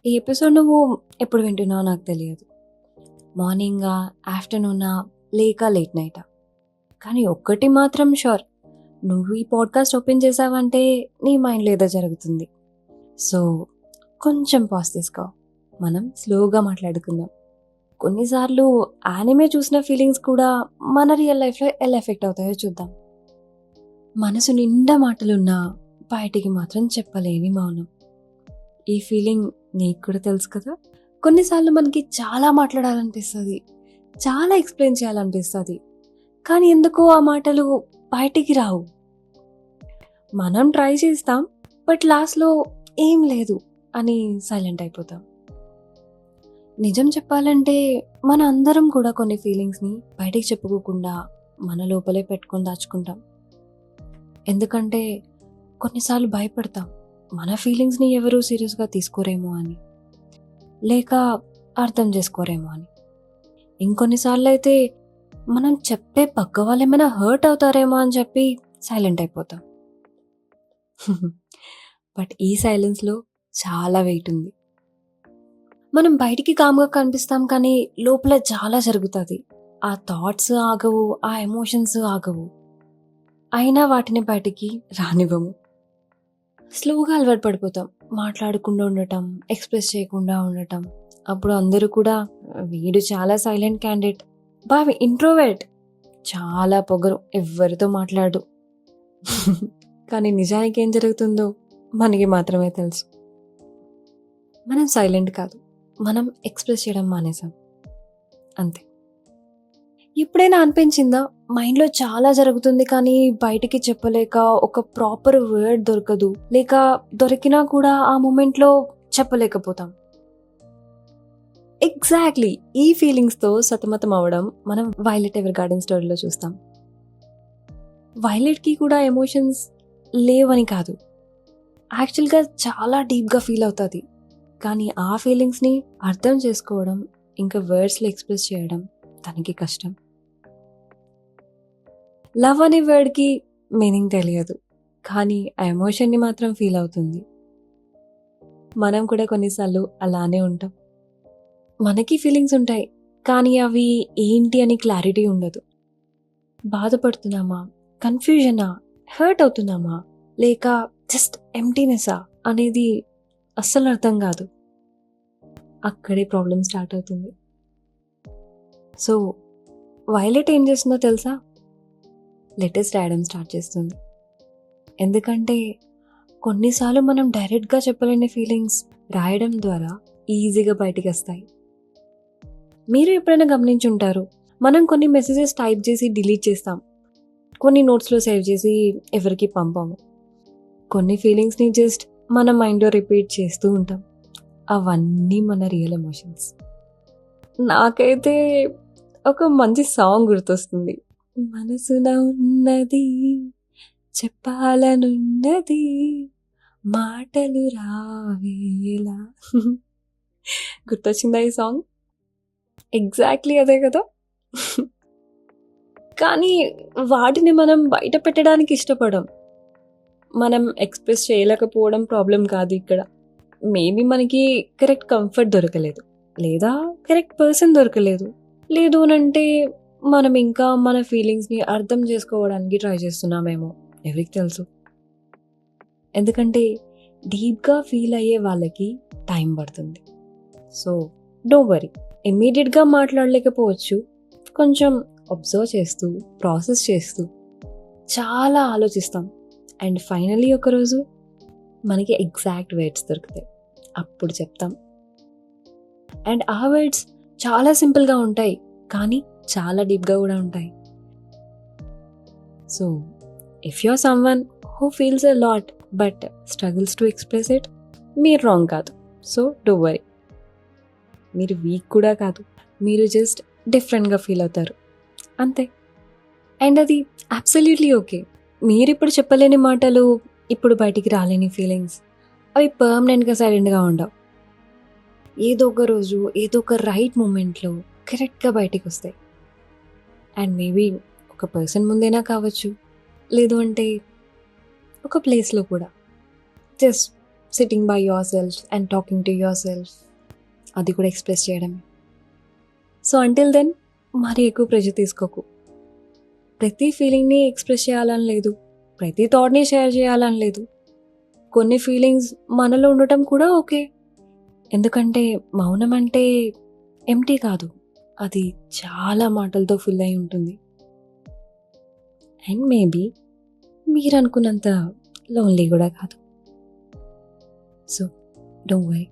ఈ ఎపిసోడ్ నువ్వు ఎప్పుడు వింటున్నావో నాకు తెలియదు. మార్నింగా, ఆఫ్టర్‌నూనా, లేక లేట్ నైటా? కానీ ఒక్కటి మాత్రం ష్యూర్. నువ్వు ఈ పాడ్‌కాస్ట్ ఓపెన్ చేశావంటే నీ మైండ్‌లో ఏదో జరుగుతుంది. సో, కొంచెం పాజ్ తీసుకో. మనం స్లోగా మాట్లాడుకుందాం. కొన్నిసార్లు యానిమే చూసిన ఫీలింగ్స్ కూడా మన రియల్ లైఫ్‌లో ఎలా ఎఫెక్ట్ అవుతాయో చూద్దాం. మనసు నిండా మాటలున్నా బయటికి మాత్రం చెప్పలేని మౌనం. ఈ ఫీలింగ్ నీకు కూడా తెలుసు కదా? కొన్నిసార్లు మనకి చాలా మాట్లాడాలనిపిస్తది. చాలా ఎక్స్‌ప్లెయిన్ చేయాలనిపిస్తది. కానీ ఎందుకో ఆ మాటలు బయటికి రావు. మనం ట్రై చేస్తాం. బట్ లాస్ట్‌లో ఏం లేదు అని సైలెంట్ అయిపోతాం. నిజం చెప్పాలంటే మన అందరం కూడా కొన్ని ఫీలింగ్స్‌ని బయటికి చెప్పుకోకుండా మన లోపలే పెట్టుకొని దాచుకుంటాం. ఎందుకంటే కొన్నిసార్లు భయపడతాం. మన ఫీలింగ్స్‌ని ఎవరు సీరియస్‌గా తీసుకోరేమో అని. లేక అర్థం చేసుకోరేమో అని. ఇంకొన్నిసార్లు అయితే మనం చెప్పే పక్క వాళ్ళు ఏమైనా హర్ట్ అవుతారేమో అని చెప్పి సైలెంట్ అయిపోతాం. బట్ ఈ సైలెన్స్‌లో చాలా వెయిట్ ఉంది. మనం బయటికి కామ్‌గా కనిపిస్తాం కానీ లోపల చాలా జరుగుతది. ఆ థాట్స్ ఆగవు, ఆ ఎమోషన్స్ ఆగవు. అయినా వాటిని బయటికి రానివ్వము. స్లోగా అలవాటు పడిపోతాం. మాట్లాడకుండా ఉండటం, ఎక్స్‌ప్రెస్ చేయకుండా ఉండటం. అప్పుడు అందరూ కూడా వీడు చాలా సైలెంట్ క్యాండిడేట్, బావి ఇంట్రోవర్ట్, చాలా పొగరు, ఎవ్వరితో మాట్లాడు. కానీ నిజానికి ఏం జరుగుతుందో మనకి మాత్రమే తెలుసు. మనం సైలెంట్ కాదు, మనం ఎక్స్‌ప్రెస్ చేయడం మానేసాం. అంతే. ఎప్పుడైనా అనిపించిందా మైండ్‌లో చాలా జరుగుతుంది కానీ బయటికి చెప్పలేక ఒక ప్రాపర్ వర్డ్ దొరకదు. లేక దొరికినా కూడా ఆ మొమెంట్‌లో చెప్పలేకపోతాం. ఎగ్జాక్ట్‌లీ ఈ ఫీలింగ్స్‌తో సతమతం అవ్వడం మనం 'వైలెట్ ఎవర్ గార్డెన్' స్టోరీలో చూస్తాం. వైలెట్‌కి కూడా ఎమోషన్స్ లేవని కాదు. యాక్చువల్‌గా చాలా డీప్‌గా ఫీల్ అవుతది. కానీ ఆ ఫీలింగ్స్‌ని అర్థం చేసుకోవడం, ఇంకా వర్డ్స్‌లో ఎక్స్‌ప్రెస్ చేయడం తనకి కష్టం. లవ్ అనే వర్డ్‌కి మీనింగ్ తెలియదు. కానీ ఆ ఎమోషన్‌ని మాత్రం ఫీల్ అవుతుంది. మనం కూడా కొన్నిసార్లు అలానే ఉంటాం. మనకి ఫీలింగ్స్ ఉంటాయి. కానీ అవి ఏంటి అని క్లారిటీ ఉండదు. బాధపడుతున్నామా? కన్‌ఫ్యూజనా? హర్ట్ అవుతున్నామా? లేక జస్ట్ ఎంప్టీనెస్సా అనేది అస్సలు అర్థం కాదు. అక్కడే ప్రాబ్లమ్ స్టార్ట్ అవుతుంది. సో, వైలెట్ ఏం చేస్తుందో తెలుసా? లెటర్స్ రాయడం స్టార్ట్ చేస్తుంది. ఎందుకంటే కొన్నిసార్లు మనం డైరెక్ట్‌గా చెప్పలేని ఫీలింగ్స్ రాయడం ద్వారా ఈజీగా బయటికి వస్తాయి. మీరు ఎప్పుడైనా గమనించుంటారు. మనం కొన్ని మెసేజెస్ టైప్ చేసి డిలీట్ చేస్తాం. కొన్ని నోట్స్‌లో సేవ్ చేసి ఎవరికీ పంపము. కొన్ని ఫీలింగ్స్‌ని జస్ట్ మన మైండ్‌లో రిపీట్ చేస్తూ ఉంటాం. అవన్నీ మన రియల్ ఎమోషన్స్. నాకైతే ఒక మంచి సాంగ్ గుర్తొస్తుంది. మనసున ఉన్నది చెప్పాలనున్నది మాటలు రావేలా. గుర్తొచ్చిందా ఈ సాంగ్? ఎగ్జాక్ట్‌లీ అదే కదా! కానీ వాటిని మనం బయట పెట్టడానికి ఇష్టపడం. మనం ఎక్స్‌ప్రెస్ చేయలేకపోవడం ప్రాబ్లమ్ కాదు ఇక్కడ. మేబీ మనకి కరెక్ట్ కంఫర్ట్ దొరకలేదు. లేదా కరెక్ట్ పర్సన్ దొరకలేదు. లేదు అనంటే మనం ఇంకా మన ఫీలింగ్స్‌ని అర్థం చేసుకోవడానికి ట్రై చేస్తున్నామేమో. ఎవరికి తెలుసు? ఎందుకంటే డీప్‌గా ఫీల్ అయ్యే వాళ్ళకి టైం పడుతుంది. So, don't worry. ఇమ్మీడియేట్‌గా మాట్లాడలేకపోవచ్చు. కొంచెం అబ్జర్వ్ చేస్తూ, ప్రాసెస్ చేస్తూ, చాలా ఆలోచిస్తాం. అండ్ ఫైనల్లీ ఒకరోజు మనకి ఎగ్జాక్ట్ వర్డ్స్ దొరుకుతాయి. అప్పుడు చెప్తాం. అండ్ ఆ వర్డ్స్ చాలా సింపుల్‌గా ఉంటాయి. కానీ చాలా డీప్‌గా కూడా ఉంటాయి. So, if you are someone who feels a lot but struggles to express it, మీరు రాంగ్ కాదు. So, don't worry. మీరు వీక్ కూడా కాదు. మీరు జస్ట్ డిఫరెంట్‌గా ఫీల్ అవుతారు. అంతే. అండ్ అది అబ్సల్యూట్‌లీ ఓకే. మీరిప్పుడు చెప్పలేని మాటలు, ఇప్పుడు బయటికి రాలేని ఫీలింగ్స్, అవి పర్మనెంట్‌గా సైలెంట్‌గా ఉండవు. ఏదో ఒక రోజు, ఏదో ఒక రైట్ మూమెంట్‌లో కరెక్ట్‌గా బయటికొస్తాయి. అండ్ మేబీ ఒక పర్సన్ ముందైనా కావచ్చు. లేదు అంటే ఒక ప్లేస్‌లో కూడా. Just sitting by your self and talking to your self, అది కూడా ఎక్స్ప్రెస్ చేయడమే. సో అంటిల్ దెన్ మరి ఎక్కువ ప్రెషర్ తీసుకోకు. ప్రతి ఫీలింగ్ని ఎక్స్ప్రెస్ చేయాలని లేదు, ప్రతి థాట్ని షేర్ చేయాలని లేదు. కొన్ని ఫీలింగ్స్ మనలో ఉండటం కూడా ఓకే. ఎందుకంటే మౌనం అంటే ఎంటీ కాదు, అది చాలా మాటలతో ఫుల్ అయి ఉంటుంది. అండ్ మేబీ మీరు అనుకున్నంత లోన్లీ కూడా కాదు. So don't worry.